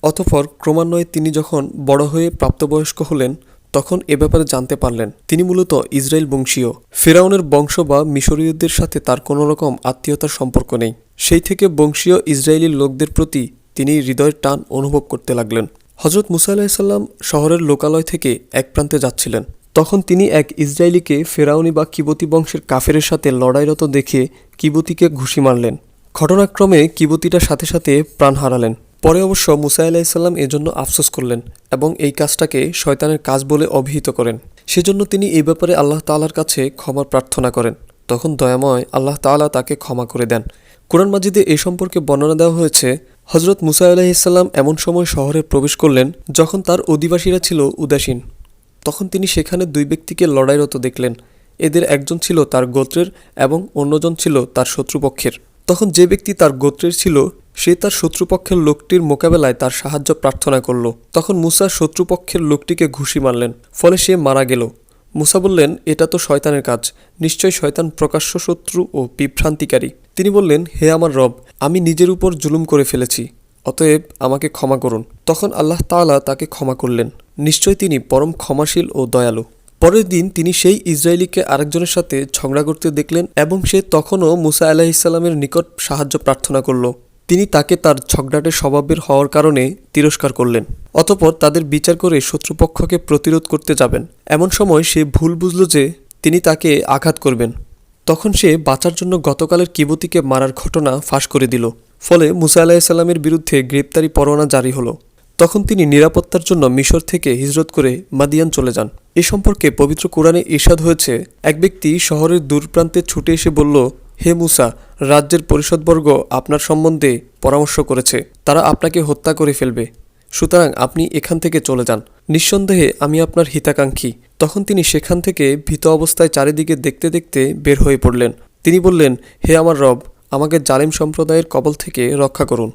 অতঃপর ক্রমান্বয়ে তিনি যখন বড় হয়ে প্রাপ্তবয়স্ক হলেন তখন এ ব্যাপারে জানতে পারলেন তিনি মূলত ইসরায়েল বংশীয়। ফিরআউনের বংশ বা মিশরীয়দের সাথে তার কোনো রকম আত্মীয়তার সম্পর্ক নেই। সেই থেকে বংশীয় ইসরায়েলি লোকদের প্রতি তিনি হৃদয়ের টান অনুভব করতে লাগলেন। হজরত মুসা আলাইসাল্লাম শহরের লোকালয় থেকে এক প্রান্তে যাচ্ছিলেন। তখন তিনি এক ইসরায়েলিকে ফেরাউনি বা কিবতী বংশের কাফেরের সাথে লড়াইরত দেখে কিবতীকে ঘুষি মারলেন। ঘটনাক্রমে কিবতীটা সাথে সাথে প্রাণ হারালেন। পরে অবশ্য মুসা আলাইসাল্লাম এজন্য আফসোস করলেন এবং এই কাজটাকে শয়তানের কাজ বলে অভিহিত করেন। সেজন্য তিনি এই ব্যাপারে আল্লাহ তাআলার কাছে ক্ষমা প্রার্থনা করেন। তখন দয়াময় আল্লাহ তাআলা তাকে ক্ষমা করে দেন। কোরআন মাজিদে এই সম্পর্কে বর্ণনা দেওয়া হয়েছে, হজরত মুসা আলাইহিসসালাম এমন সময় শহরে প্রবেশ করলেন যখন তার অধিবাসীরা ছিল উদাসীন। তখন তিনি সেখানে দুই ব্যক্তিকে লড়াইরত দেখলেন। এদের একজন ছিল তার গোত্রের এবং অন্যজন ছিল তার শত্রুপক্ষের। তখন যে ব্যক্তি তার গোত্রের ছিল সে তার শত্রুপক্ষের লোকটির মোকাবেলায় তার সাহায্য প্রার্থনা করল। তখন মুসা শত্রুপক্ষের লোকটিকে ঘুষি মারলেন, ফলে সে মারা গেল। মুসা বললেন, এটা তো শয়তানের কাজ, নিশ্চয় শয়তান প্রকাশ্য শত্রু ও বিভ্রান্তিকারী। তিনি বললেন, হে আমার রব, আমি নিজের উপর জুলুম করে ফেলেছি, অতএব আমাকে ক্ষমা করুন। তখন আল্লাহ তাআলা তাকে ক্ষমা করলেন। নিশ্চয় তিনি পরম ক্ষমাশীল ও দয়ালু। পরের দিন তিনি সেই ইসরায়েলিকে আরেকজনের সাথে ঝগড়া করতে দেখলেন এবং সে তখনও মুসা আলাইহিসসালামের নিকট সাহায্য প্রার্থনা করল। তিনি তাকে তার ঝগড়াটে স্বভাবের হওয়ার কারণে তিরস্কার করলেন। অতঃপর তাদের বিচার করে শত্রুপক্ষকে প্রতিরোধ করতে যাবেন। এমন সময় সে ভুল বুঝল যে তিনি তাকে আঘাত করবেন। তখন সে বাঁচার জন্য গতকালের কিবতীকে মারার ঘটনা ফাঁস করে দিল। ফলে মুসা আলাইহিসসালামের বিরুদ্ধে গ্রেপ্তারি পরোয়ানা জারি হলো। তখন তিনি নিরাপত্তার জন্য মিশর থেকে হিজরত করে মাদিয়ান চলে যান। এ সম্পর্কে পবিত্র কোরআনে ইরশাদ হয়েছে, এক ব্যক্তি শহরের দূরপ্রান্তে ছুটে এসে বলল, হে মুসা, রাজ্যের পরিষদবর্গ আপনার সম্বন্ধে পরামর্শ করেছে, তারা আপনাকে হত্যা করে ফেলবে, সুতরাং আপনি এখান থেকে চলে যান। নিঃসন্দেহে আমি আপনার হিতাকাঙ্ক্ষী। তখন তিনি সেখান থেকে ভীত অবস্থায় চারিদিকে দেখতে দেখতে বের হয়ে পড়লেন। তিনি বললেন, হে আমার রব, আমাকে জালিম সম্প্রদায়ের কবল থেকে রক্ষা করুন।